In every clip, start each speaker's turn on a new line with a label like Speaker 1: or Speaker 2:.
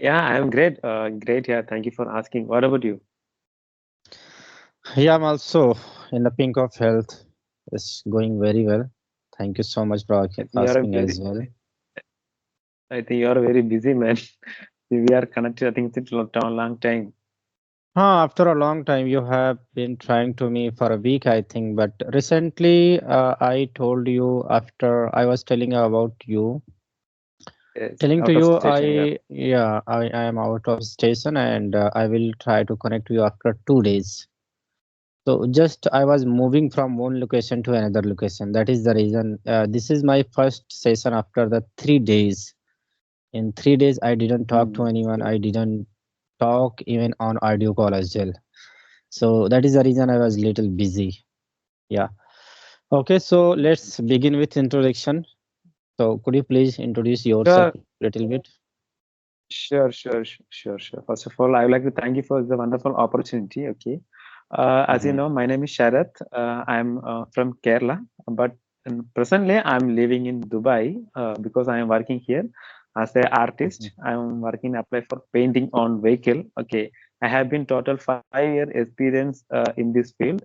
Speaker 1: Yeah, I'm great. Great. Yeah, thank you for asking. What about you?
Speaker 2: Yeah, I'm also in the pink of health. It's going very well. Thank you so much for
Speaker 1: I think you're a
Speaker 2: asking
Speaker 1: very,
Speaker 2: as well.
Speaker 1: I think you're a very busy man. We are connected. I think it's a long time.
Speaker 2: After a long time, you have been trying to me for a week, I think. But recently, I told you after I was telling you about you,
Speaker 1: Yes,
Speaker 2: telling to
Speaker 1: out of
Speaker 2: you,
Speaker 1: station. Yeah.
Speaker 2: I am out of station and I will try to connect you after 2 days. So just I was moving from one location to another location. That is the reason. This is my first session after the 3 days. In 3 days, I didn't talk to anyone.
Speaker 1: Okay.
Speaker 2: I didn't talk even on audio call as well. So that is the reason I was little busy. Yeah. Okay. So let's begin with introduction. So could you please introduce yourself
Speaker 1: Sure,
Speaker 2: little bit?
Speaker 1: sure. First of all, I would like to thank you for the wonderful opportunity. Okay. As you
Speaker 2: Mhm.
Speaker 1: know, my name is Sharath. I'm from Kerala, but presently I'm living in Dubai because I am working here as an artist.
Speaker 2: Mhm.
Speaker 1: I'm working apply for painting on vehicle. Okay. I have been total 5 year experience in this field.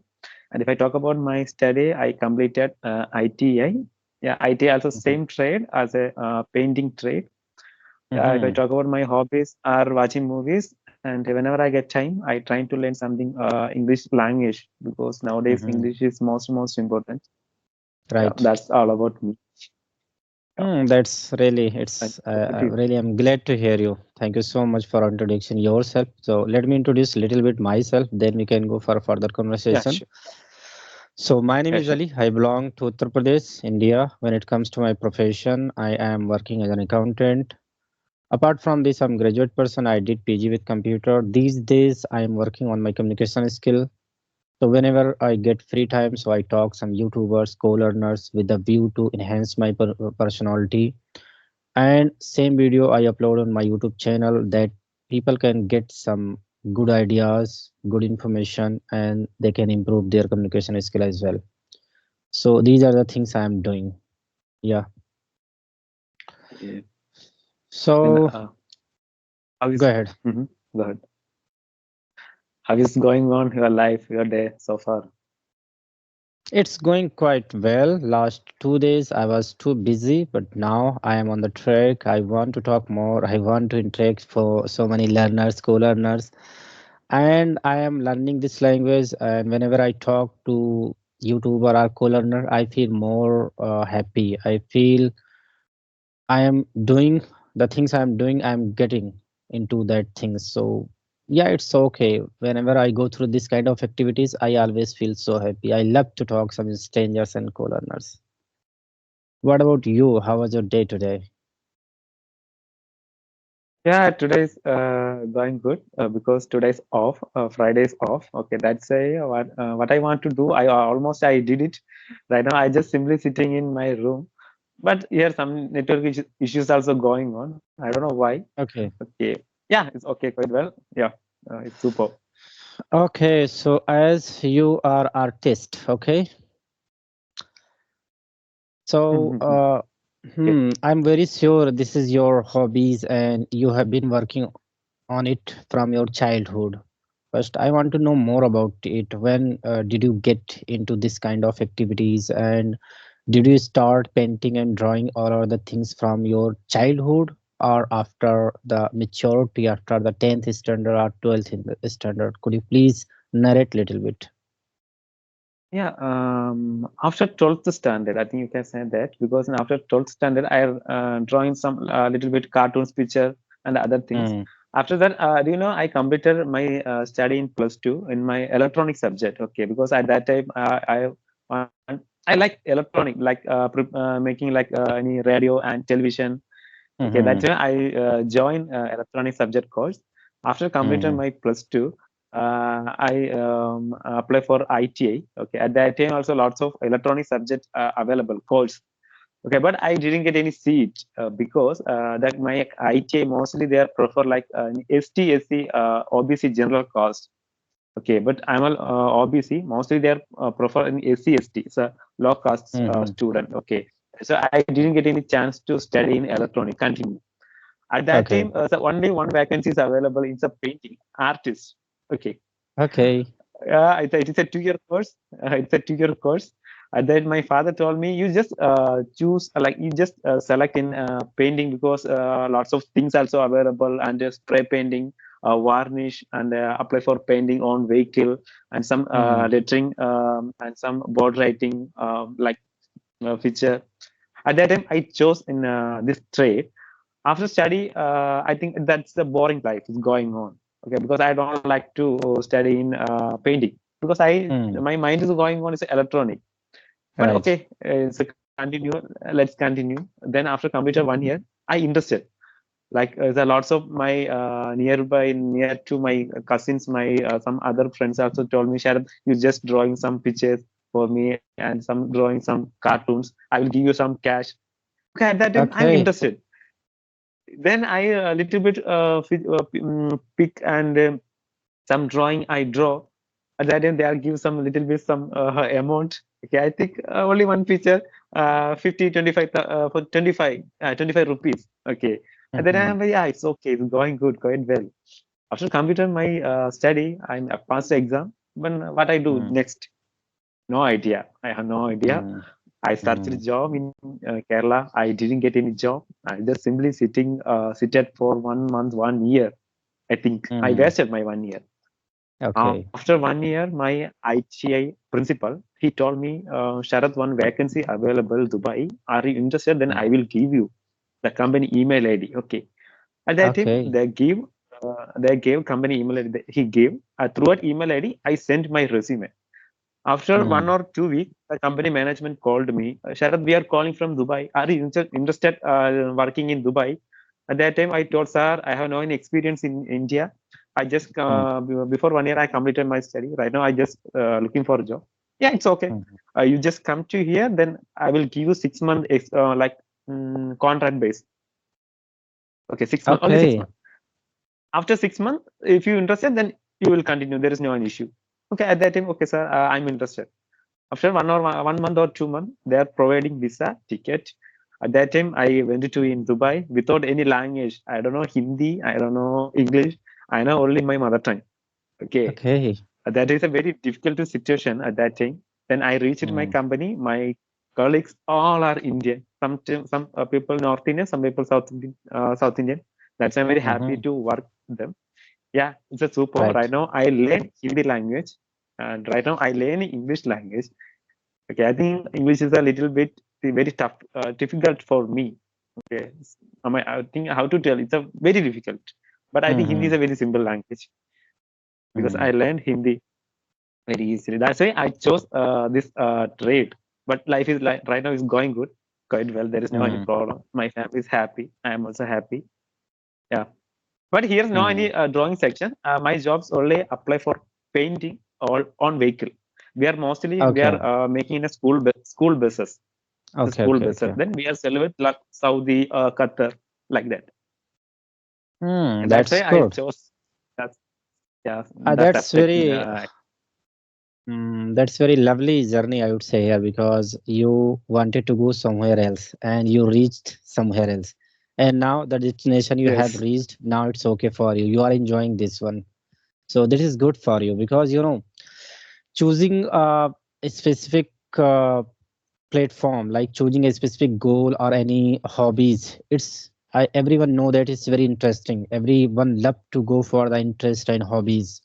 Speaker 1: And if I talk about my study, I completed ITI. Yeah, ITI also
Speaker 2: Mhm.
Speaker 1: same trade as a painting trade. If I
Speaker 2: Mhm.
Speaker 1: talk about my hobbies are watching movies, and whenever I get time, I try to learn something English language because nowadays
Speaker 2: Mhm.
Speaker 1: English is most important. Yeah,
Speaker 2: Right.
Speaker 1: that's all about me. Yeah,
Speaker 2: That's really,
Speaker 1: and
Speaker 2: it's
Speaker 1: it is.
Speaker 2: really, I'm glad to hear you. Thank you so much for introducing yourself. So let me introduce a little bit myself, then we can go for further
Speaker 1: Yeah,
Speaker 2: conversation.
Speaker 1: sure.
Speaker 2: So my name
Speaker 1: Yeah,
Speaker 2: is
Speaker 1: sure.
Speaker 2: Ali. I belong to Uttar Pradesh, India. When it comes to my profession, I am working as an accountant. Apart from this, I'm graduate person. I did PG with computer. These days, I am working on my communication skill. So whenever I get free time, so I talk some YouTubers, co-learners with a view to enhance my personality. And same video I upload on my YouTube channel that people can get some good ideas, good information, and they can improve their communication skill as well. So these are the things I am doing. Yeah.
Speaker 1: Yeah. And
Speaker 2: So
Speaker 1: how
Speaker 2: go
Speaker 1: is
Speaker 2: ahead.
Speaker 1: go ahead. How is going on your life, your day so far?
Speaker 2: It's going quite well. Last 2 days I was too busy, but now I am on the track. I want to talk more. I want to interact for so many learners, co-learners, and I am learning this language. And whenever I talk to YouTuber or co-learner, I feel more happy. I feel I am doing the things I'm doing. I'm getting into that thing. So yeah, it's okay. Whenever I go through this kind of activities, I always feel so happy. I love to talk some strangers and co-learners. What about you? How was your day today?
Speaker 1: Yeah, today's going good because today's off. Friday's off. Okay, that's what I want to do. I did it. Right now, I just simply sitting in my room. But here some network issues also going on. I don't know why.
Speaker 2: Okay.
Speaker 1: Okay, yeah, it's okay quite well. Yeah, it's super.
Speaker 2: Okay, so as you are artist, okay. So
Speaker 1: Okay.
Speaker 2: I'm very sure this is your hobbies and you have been working on it from your childhood. First, I want to know more about it. When did you get into this kind of activities, and did you start painting and drawing all other things from your childhood, or after the maturity, after the 10th standard or 12th standard? Could you please narrate little bit?
Speaker 1: Yeah, after 12th standard, I think you can say that because after 12th standard, I drawing some little bit cartoons, picture, and other things.
Speaker 2: Mm,
Speaker 1: After that, do you know, I completed my study in plus two in my electronic subject. Okay, because at that time, I like electronic, like making like any radio and television. Okay, that's
Speaker 2: mm-hmm,
Speaker 1: why I joined electronic subject course. After completing
Speaker 2: mm-hmm,
Speaker 1: my plus two, I apply for ITA. Okay, at that time also lots of electronic subjects available course. Okay, but I didn't get any seat because that my ITA mostly they are prefer like ST, SC, OBC general cost. Okay, but I'm a OBC. Mostly they are prefer in SC, ST. It's a low cost
Speaker 2: mm-hmm,
Speaker 1: student. Okay, so I didn't get any chance to study in electronic continue. At that time,
Speaker 2: Okay.
Speaker 1: so only one vacancy is available. It's a painting artist. Okay.
Speaker 2: Okay.
Speaker 1: It is a 2 year course. It's a 2 year course. And then my father told me, you just choose, like you just select in painting because lots of things also available and spray painting, varnish, and apply for painting on vehicle and some
Speaker 2: Hmm.
Speaker 1: lettering and some board writing like feature. At that time, I chose in this trade. After study, I think that's the boring life is going on. Okay, because I don't like to study in painting because
Speaker 2: Hmm.
Speaker 1: my mind is going on is electronic. But
Speaker 2: Right.
Speaker 1: okay, so continue. Let's continue. Then after completed 1 year, I interested. Like there are lots of my near to my cousins, my some other friends also told me, Sharad, you just drawing some pictures for me and some drawing some cartoons. I will give you some cash. Okay, at that time I'm
Speaker 2: Okay.
Speaker 1: interested. Then I a little bit pick and some drawing I draw. At that time they are give some little bit some amount. Okay, I think only one picture, 50, 25 for 25, 25 rupees. Okay, and then
Speaker 2: Hmm.
Speaker 1: I'm yeah, it's okay, it's going good, going well. After completed my study, I passed the exam. But what I do
Speaker 2: Hmm.
Speaker 1: next? No idea. I have no idea.
Speaker 2: Hmm.
Speaker 1: I searched a
Speaker 2: Hmm.
Speaker 1: job in Kerala. I didn't get any job. I just simply seated for 1 month, 1 year. I think I
Speaker 2: Hmm.
Speaker 1: wasted my 1 year.
Speaker 2: Okay.
Speaker 1: After 1 year, my ITI principal he told me, Sharath, one vacancy available Dubai. Are you interested? Then
Speaker 2: Hmm.
Speaker 1: I will give you the company email ID. Okay. At that time,
Speaker 2: Okay.
Speaker 1: they gave company email ID. He gave through that email ID. I sent my resume. After
Speaker 2: Hmm.
Speaker 1: 1 or 2 weeks, the company management called me. Sharad, we are calling from Dubai. Are you interested working in Dubai? At that time, I told sir, I have no any experience in India. I just
Speaker 2: Hmm.
Speaker 1: before 1 year, I completed my study. Right now, I just looking for a job. Yeah, it's okay.
Speaker 2: Hmm.
Speaker 1: You just come to here, then I will give you 6 month like contract base. Okay, 6 months, only six
Speaker 2: Okay.
Speaker 1: months. After 6 months, if you interested, then you will continue. There is no an issue. Okay, at that time, okay, sir, I'm interested. After 1 month or 2 months, they are providing visa, ticket. At that time, I went to in Dubai without any language. I don't know Hindi, I don't know English. I know only my mother tongue. Okay,
Speaker 2: Okay.
Speaker 1: that is a very difficult situation at that time. Then I reached my
Speaker 2: Hmm.
Speaker 1: company. My colleagues all are Indian. Some people North Indian, some people South Indian. South Indian. That's why I'm very happy
Speaker 2: Hmm.
Speaker 1: to work with them. Yeah, it's a super. Right
Speaker 2: Right.
Speaker 1: now, I learn Hindi language, and right now I learn English language. Okay, I think English is a little bit very tough, difficult for me. Okay, I think how to tell it's a very difficult, but I think Hindi is
Speaker 2: Hmm.
Speaker 1: a very simple language because
Speaker 2: Hmm.
Speaker 1: I learned Hindi very easily. That's why I chose this trade. But life is like right now is going good, quite well. There is no any
Speaker 2: Hmm.
Speaker 1: problem. My family is happy. I am also happy. Yeah. But here's no
Speaker 2: Hmm.
Speaker 1: any drawing section. My jobs only apply for painting or on vehicle. We are
Speaker 2: Okay.
Speaker 1: making a school buses. The
Speaker 2: Okay.
Speaker 1: school
Speaker 2: Okay.
Speaker 1: buses.
Speaker 2: Okay.
Speaker 1: Then we are selling it like Saudi, Qatar, like that.
Speaker 2: Hmm.
Speaker 1: And that's
Speaker 2: That's
Speaker 1: why I
Speaker 2: good.
Speaker 1: chose that. Yeah,
Speaker 2: That's
Speaker 1: that's the
Speaker 2: very that's very lovely journey, I would say here, because you wanted to go somewhere else and you reached somewhere else. And now the destination you have
Speaker 1: yes,
Speaker 2: reached, now it's okay for you. You are enjoying this one. So this is good for you because choosing a specific platform, like choosing a specific goal or any hobbies, everyone know that it's very interesting. Everyone love to go for the interest and hobbies,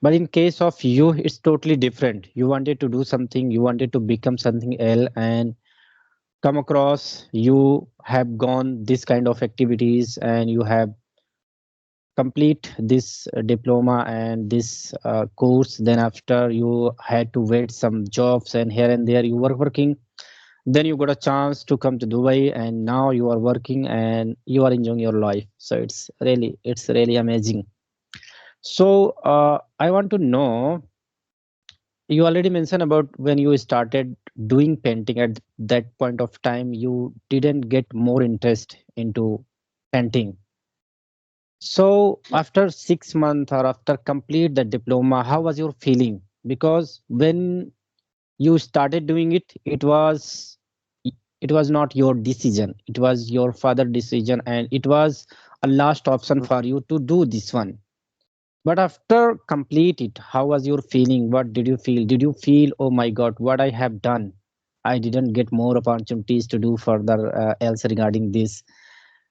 Speaker 2: but in case of you, it's totally different. You wanted to do something, you wanted to become something else, and come across, you have gone this kind of activities and you have complete this diploma and this course. Then after you had to wait some jobs and here and there you were working. Then you got a chance to come to Dubai and now you are working and you are enjoying your life. So it's really amazing. So I want to know, you already mentioned about when you started doing painting. At that point of time you didn't get more interest into painting. So after 6 months or after complete the diploma, how was your feeling? Because when you started doing it, it was It was not your decision, it was your father decision, and it was a last option for you to do this one. But after complete it, how was your feeling? What did you feel? Did you feel, oh my god, what I have done, I didn't get more opportunities to do further else regarding this?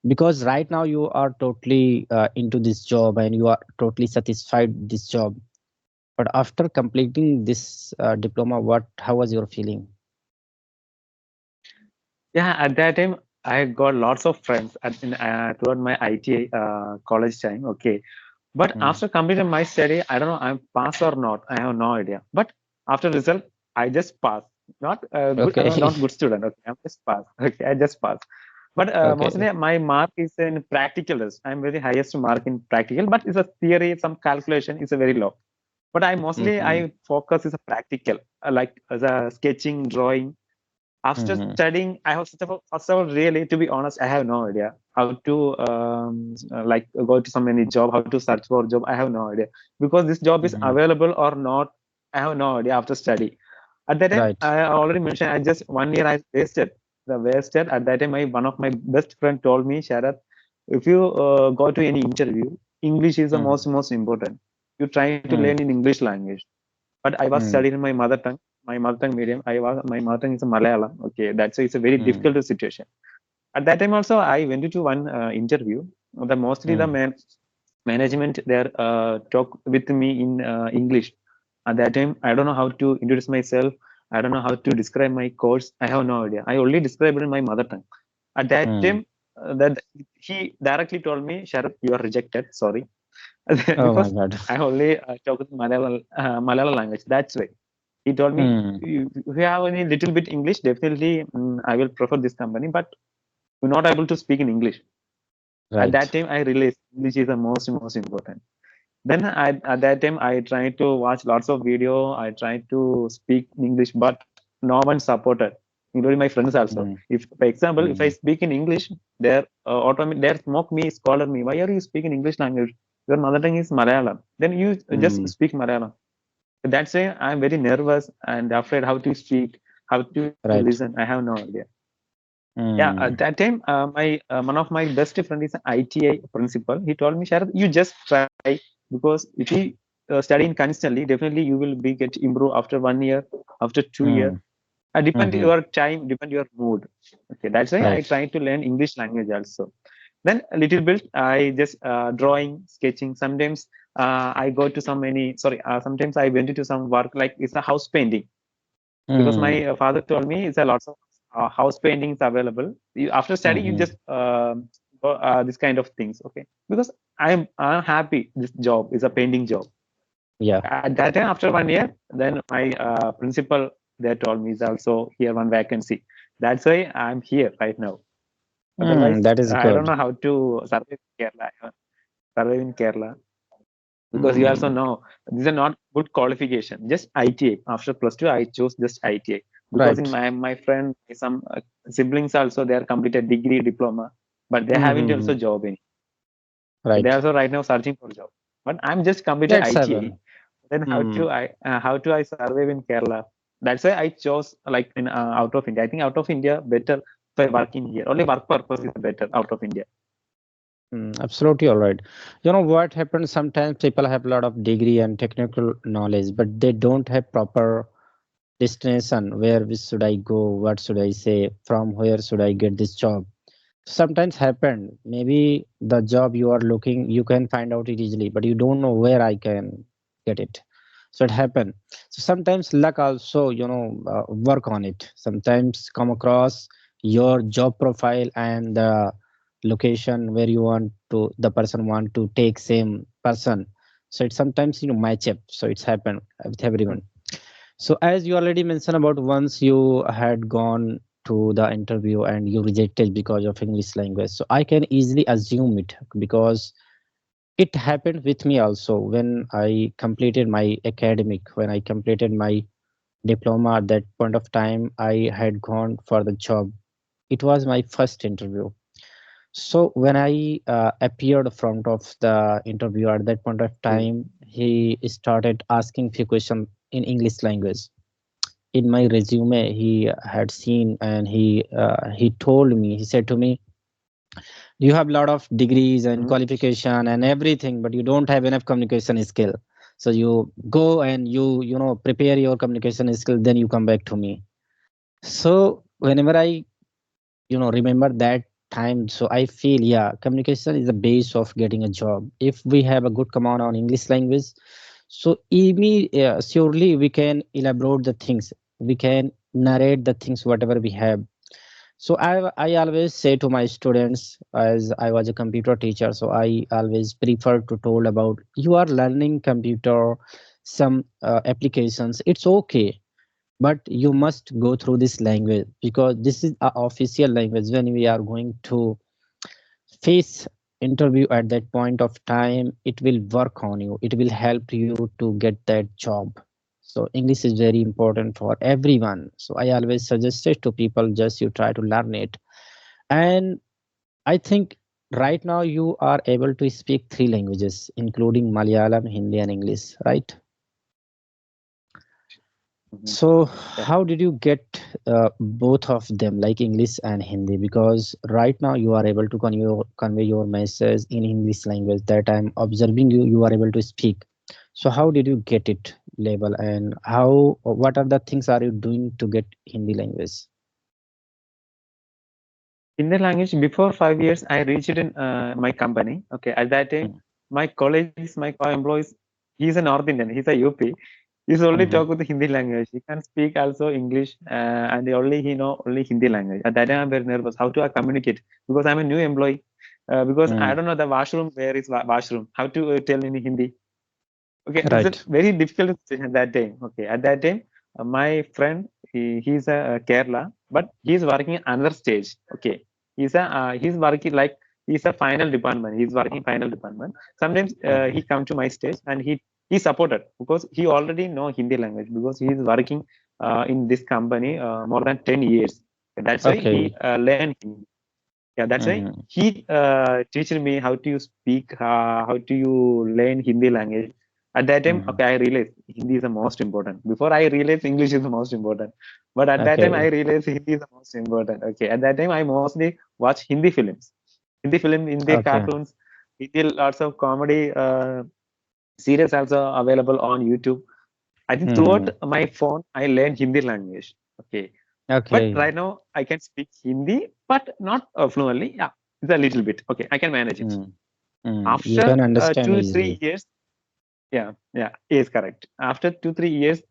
Speaker 2: Because right now you are totally into this job and you are totally satisfied with this job, but after completing this diploma, what how was your feeling?
Speaker 1: Yeah, at that time, I got lots of friends throughout my ITA college time. Okay, but
Speaker 2: Hmm.
Speaker 1: after completing my study, I don't know I'm pass or not. I have no idea. But after result, I just pass. Not good. I'm
Speaker 2: Okay.
Speaker 1: not good student. Okay, I'm just pass. Okay, I just pass. But
Speaker 2: Okay.
Speaker 1: mostly my mark is in practical. I'm very highest mark in practical. But it's a theory, some calculation is a very low. But I mostly
Speaker 2: Hmm.
Speaker 1: I focus is a practical, like as a sketching, drawing. After
Speaker 2: Hmm.
Speaker 1: studying, I have first of all, really, to be honest, I have no idea how to like go to some any job, how to search for job. I have no idea because this job is
Speaker 2: Hmm.
Speaker 1: available or not. I have no idea after study. At that time,
Speaker 2: Right.
Speaker 1: I already mentioned, I just 1 year I wasted. The wasted at that time, one of my best friend told me, Sharat, if you go to any interview, English is the
Speaker 2: Hmm.
Speaker 1: most important. You try to learn
Speaker 2: Hmm.
Speaker 1: in English language. But I was
Speaker 2: Hmm.
Speaker 1: studying in my mother tongue medium. My mother tongue is a Malayalam. Okay, that's why it's a very
Speaker 2: Hmm.
Speaker 1: difficult situation. At that time also, I went to one interview. The mostly the
Speaker 2: Hmm.
Speaker 1: management there talk with me in English. At that time, I don't know how to introduce myself. I don't know how to describe my course. I have no idea. I only describe it in my mother tongue. At that
Speaker 2: Hmm.
Speaker 1: time, that he directly told me, Sharat, you are rejected. Sorry,
Speaker 2: Oh my
Speaker 1: because
Speaker 2: god.
Speaker 1: I only talk with Malayalam language. That's why he told me,
Speaker 2: Hmm.
Speaker 1: if you have any little bit English, definitely I will prefer this company. But you're not able to speak in English. At that
Speaker 2: Right.
Speaker 1: time, I realized English is the most important. Then at that time, I tried to watch lots of video. I tried to speak English, but no one supported, including my friends also.
Speaker 2: Hmm.
Speaker 1: If, for example, if I
Speaker 2: Hmm.
Speaker 1: speak in English, they mock me, scold me. Why are you speaking English language? Your mother tongue is Malayalam. Then you just
Speaker 2: Hmm.
Speaker 1: speak Malayalam. That's why I'm very nervous and afraid how to speak, how to listen. I
Speaker 2: Right.
Speaker 1: have no idea. Yeah, at that
Speaker 2: Hmm.
Speaker 1: time, my one of my best friend is an ITA principal. He told me, Sharad, you just try because if you study in constantly, definitely you will be get improve after 1 year, after 2 years.
Speaker 2: Hmm.
Speaker 1: Depend
Speaker 2: Hmm.
Speaker 1: your time, depend your mood. Okay, that's why I
Speaker 2: Right.
Speaker 1: try to learn English language also. Then a little bit, I just drawing, sketching. Sometimes I go to some any sorry. Sometimes I went to some work like it's a house painting because
Speaker 2: Hmm.
Speaker 1: my father told me it's a lots of house paintings available. After study, you
Speaker 2: Hmm.
Speaker 1: just go, this kind of things. Okay, because I'm happy. This job is a painting job.
Speaker 2: Yeah.
Speaker 1: At that time, after 1 year, then my principal they told me is also here one vacancy. That's why I'm here right now.
Speaker 2: Hmm.
Speaker 1: Otherwise,
Speaker 2: That is
Speaker 1: I don't
Speaker 2: good.
Speaker 1: know how to survive in Kerala. Survive in Kerala because you also
Speaker 2: Hmm.
Speaker 1: know these are not good qualification. Just ITA. After plus two, I chose just ITA because in
Speaker 2: Right.
Speaker 1: my friend, some siblings also they are completed degree, diploma, but they haven't
Speaker 2: Hmm.
Speaker 1: also job in. They
Speaker 2: Right.
Speaker 1: also right now searching for job. But I'm just completed
Speaker 2: That's
Speaker 1: ITA.
Speaker 2: seven.
Speaker 1: Then
Speaker 2: Hmm.
Speaker 1: how to I survive in Kerala? That's why I chose like in out of India. I think out of India better if I work in here. Only work purpose is better out of India.
Speaker 2: Absolutely all right. You know what happens sometimes people have a lot of degree and technical knowledge, but they don't have proper destination. Where should I go? What should I say? From where should I get this job? Sometimes happen. Maybe the job you are looking, you can find out it easily, but you don't know where I can get it. So it happen. So sometimes luck also, work on it. Sometimes come across your job profile and the location where you want to, the person want to take same person. So it sometimes match up. So it's happened with everyone. So as you already mentioned about once you had gone to the interview and you rejected because of English language. So I can easily assume it because it happened with me also when I completed my academic, when I completed my diploma at that point of time, I had gone for the job. It was my first interview. So when I appeared front of the interviewer at that point of
Speaker 1: Okay.
Speaker 2: time, he started asking few questions in English language. in my resume he had seen, and he told me, he said to me, you have a lot of degrees and
Speaker 1: Mhm.
Speaker 2: qualification and everything, but you don't have enough communication skill. So you go and you prepare your communication skill, then you come back to me. So whenever I remember that time, so I feel, yeah, communication is the base of getting a job. If we have a good command on English language, so surely we can elaborate the things, we can narrate the things whatever we have. So I always say to my students, as I was a computer teacher, so I always prefer to told about, you are learning computer, some applications, it's okay, but you must go through this language, because this is a official language. When we are going to face interview at that point of time, it will work on you, it will help you to get that job. So English is very important for everyone, so I always suggest it to people, just you try to learn it. And I think right now you are able to speak three languages, including Malayalam, Hindi, and English, right?
Speaker 1: Mhm.
Speaker 2: So,
Speaker 1: Yeah.
Speaker 2: how did you get both of them, like English and Hindi? Because right now you are able to convey your message in English language that I'm observing you are able to speak. So, how did you get it label, and what are the things are you doing to get Hindi language?
Speaker 1: In the language, before 5 years, I reached in my company. Okay, at that time, my colleagues, my co-employees, he's a North Indian, he's a UP. He's only
Speaker 2: Mm-hmm.
Speaker 1: talk with the Hindi language. He can speak also English, and only he know only Hindi language. At that time, I'm very nervous. How to I communicate? Because I'm a new employee. Because I don't know the washroom. Where is washroom? How to tell in Hindi? Okay, it's a
Speaker 2: Right.
Speaker 1: very difficult situation at that time. Okay, at that time, my friend, he's a Kerala, but he's working another stage. Okay, he's working like he's a final department. He's working final department. Sometimes he come to my stage and he supported because he already know Hindi language because he is working in this company more than 10 years. That's why he
Speaker 2: Okay.
Speaker 1: learned Hindi. Yeah, that's why
Speaker 2: Mm-hmm.
Speaker 1: he teach me how to you speak, how to you learn Hindi language. At that time,
Speaker 2: Mm-hmm.
Speaker 1: okay, I realized Hindi is the most important. Before I realized English is the most important, but at that time I
Speaker 2: Okay.
Speaker 1: realized Hindi is the most important. Okay, at that time I mostly watch Hindi films, Hindi
Speaker 2: Okay.
Speaker 1: cartoons, Hindi lots of comedy series also available on YouTube. I think throughout
Speaker 2: Mm-hmm.
Speaker 1: my phone I learned Hindi language. Okay, but
Speaker 2: Okay.
Speaker 1: right now I can speak Hindi, but not fluently. Yeah, it's a little bit. Okay, I can manage it.
Speaker 2: Mm. Mm. You
Speaker 1: After
Speaker 2: can understand
Speaker 1: two, three
Speaker 2: easily.
Speaker 1: years, yeah, yeah, is correct. After 2, 3 years,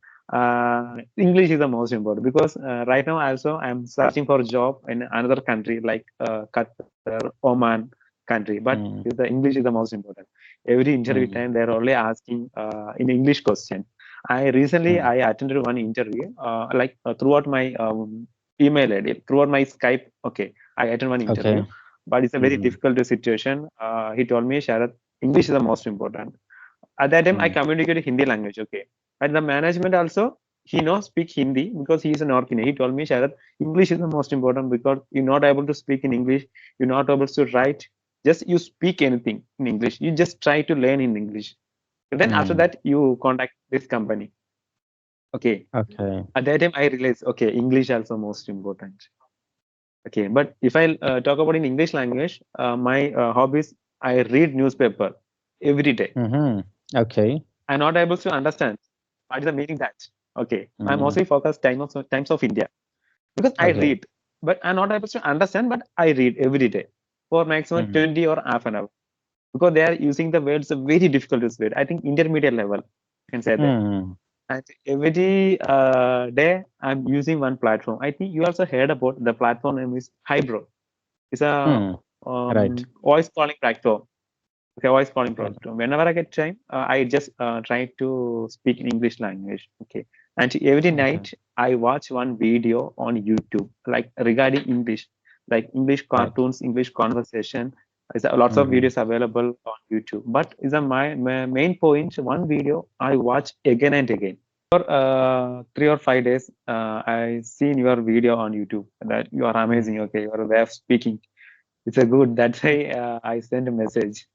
Speaker 1: English is the most important because right now also I'm searching for a job in another country like Qatar, Oman country, but
Speaker 2: Mm.
Speaker 1: the English is the most important. Every interview
Speaker 2: Mm.
Speaker 1: time they're only asking in English question. I recently
Speaker 2: Mm.
Speaker 1: I attended one interview like throughout my email ID, throughout my Skype. Okay, I attended one interview,
Speaker 2: Okay.
Speaker 1: but it's a very
Speaker 2: Mm-hmm.
Speaker 1: difficult situation. He told me, Sharat, English is the most important. At that time, I
Speaker 2: Mm.
Speaker 1: communicated Hindi language. Okay, and the management also he knows speak Hindi because he is a North Indian. He told me, Sharat, English is the most important because you're not able to speak in English. You're not able to write. Just you speak anything in English. You just try to learn in English. And then after
Speaker 2: Mm.
Speaker 1: that, you contact this company. Okay.
Speaker 2: Okay.
Speaker 1: At that time, I realized, okay, English also most important. Okay. But if I talk about in English language, my hobbies, I read newspaper every day.
Speaker 2: Mm-hmm. Okay.
Speaker 1: I'm not able to understand what is the meaning that. Okay. I'm
Speaker 2: Mm.
Speaker 1: mostly focused times of India because I
Speaker 2: Okay.
Speaker 1: read, but I'm not able to understand, but I read every day for maximum
Speaker 2: Mm.
Speaker 1: 20 or half an hour because they are using the words very difficult to read. I think intermediate level, I can say that.
Speaker 2: Mm.
Speaker 1: And every day I'm using one platform. I think you also heard about the platform name is Hybro. It's a
Speaker 2: Mm. Right.
Speaker 1: voice calling platform. Okay, voice calling
Speaker 2: Right.
Speaker 1: platform. Whenever I get time, I just try to speak in English language. Okay, and every
Speaker 2: Okay.
Speaker 1: night I watch one video on YouTube, like regarding English, like English
Speaker 2: Right.
Speaker 1: cartoons, English conversation. There's lots of
Speaker 2: Mm-hmm.
Speaker 1: videos available on YouTube. But is a my main point. One video I watch again and again. For 3 or 5 days, I seen your video on YouTube that you are
Speaker 2: Mm.
Speaker 1: amazing. Okay, your way of speaking. It's a good. That's why I sent a message.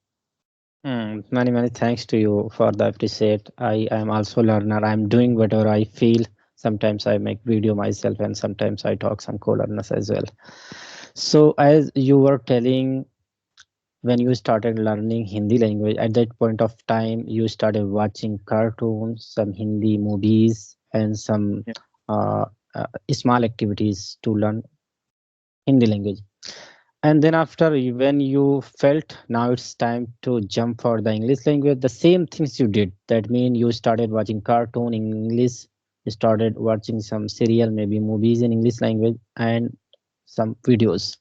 Speaker 2: Many thanks to you for the appreciate. I am also learner. I'm doing whatever I feel. Sometimes I make video myself, and sometimes I talk some co-learners as well. So as you were telling, when you started learning Hindi language, at that point of time, you started watching cartoons, some Hindi movies, and some
Speaker 1: Yeah,
Speaker 2: uh, small activities to learn Hindi language. And then after when you felt now it's time to jump for the English language, the same things you did. That mean you started watching cartoon in English, you started watching some serial, maybe movies in English language, and some videos.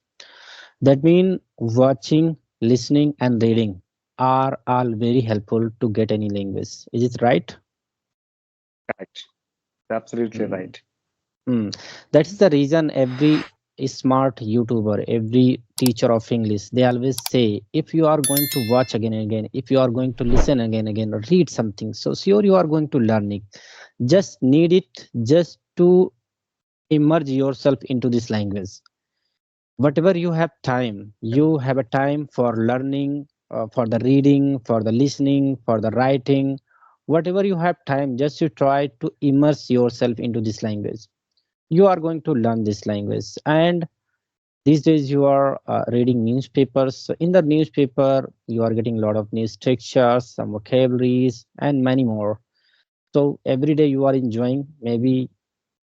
Speaker 2: That mean watching, listening, and reading are all very helpful to get any language. Is it right?
Speaker 1: correct. Absolutely
Speaker 2: Mm.
Speaker 1: right.
Speaker 2: Mm. That is the reason every smart YouTuber, every teacher of English, they always say, if you are going to watch again and again, if you are going to listen again and again, read something, so sure you are going to learn it. Just need it just to immerse yourself into this language. Whatever you have time, you have a time for learning, for the reading, for the listening, for the writing. Whatever you have time, just you try to immerse yourself into this language, you are going to learn this language. And these days you are reading newspapers. So in the newspaper you are getting a lot of new structures, some vocabularies, and many more. So every day you are enjoying, maybe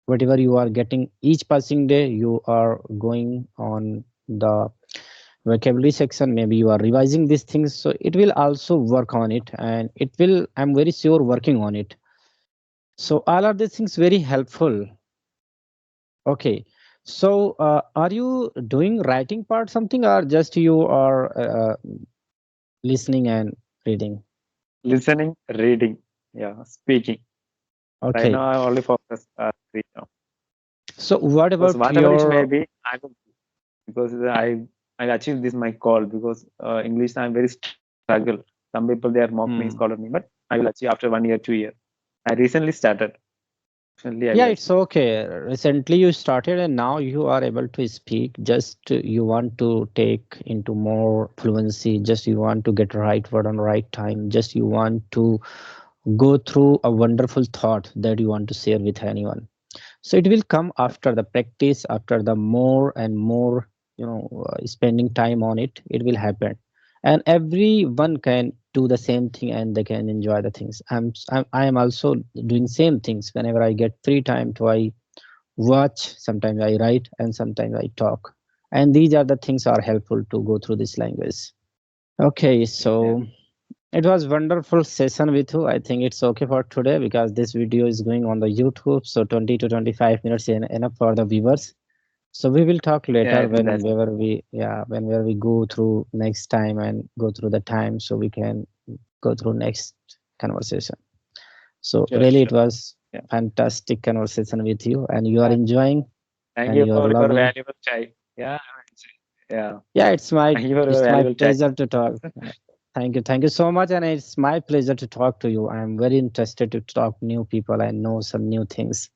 Speaker 2: whatever you are getting each passing day, you are going on the vocabulary section, maybe you are revising these things, so it will also work on it, and it will, I'm very sure, working on it. So all of these things very helpful. Okay. So, are you doing writing part something, or just you are listening and reading?
Speaker 1: Listening, reading, yeah, speaking. Right
Speaker 2: Okay.
Speaker 1: now, I only focus read now.
Speaker 2: So, what
Speaker 1: Because
Speaker 2: about
Speaker 1: whatever it may
Speaker 2: your?
Speaker 1: be, I will because I achieved this my goal because English I'm very struggle. Some people they are mock me, scolded me,
Speaker 2: Hmm.
Speaker 1: but I will achieve after 1 year, 2 year. I recently started. Recently, I will
Speaker 2: Yeah,
Speaker 1: achieve.
Speaker 2: it's okay. Recently you started, and now you are able to speak. Just you want to take into more fluency. Just you want to get right word on right time. Just you want to go through a wonderful thought that you want to share with anyone. So it will come after the practice, after the more and more, spending time on it, it will happen. And everyone can do the same thing, and they can enjoy the things. I am also doing same things. Whenever I get free time to I watch, sometimes I write, and sometimes I talk, and these are the things are helpful to go through this language. Okay,
Speaker 1: Yeah,
Speaker 2: so it was wonderful session with you. I think it's okay for today because this video is going on the YouTube. So 20 to 25 minutes enough for the viewers. So we will talk
Speaker 1: yeah,
Speaker 2: later
Speaker 1: I think that's
Speaker 2: whenever we, yeah, whenever we go through next time and go through the time, so we can go through next conversation. So
Speaker 1: sure,
Speaker 2: really it
Speaker 1: sure.
Speaker 2: was
Speaker 1: Yeah.
Speaker 2: fantastic conversation with you, and you are
Speaker 1: Uh,
Speaker 2: enjoying
Speaker 1: Thank
Speaker 2: and
Speaker 1: you
Speaker 2: you are
Speaker 1: for your
Speaker 2: loving.
Speaker 1: valuable time. Yeah, yeah.
Speaker 2: Yeah,
Speaker 1: Thank you for your
Speaker 2: it's my
Speaker 1: valuable time.
Speaker 2: pleasure to talk. Thank you so much, and it's my pleasure to talk to you. I'm very interested to talk new people and know some new things.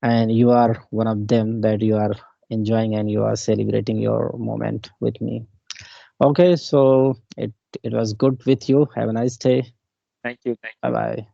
Speaker 2: And you are one of them that you are enjoying and you are celebrating your moment with me. Okay, so it was good with you. Have a nice day.
Speaker 1: Thank you, thank
Speaker 2: Bye
Speaker 1: you.
Speaker 2: bye.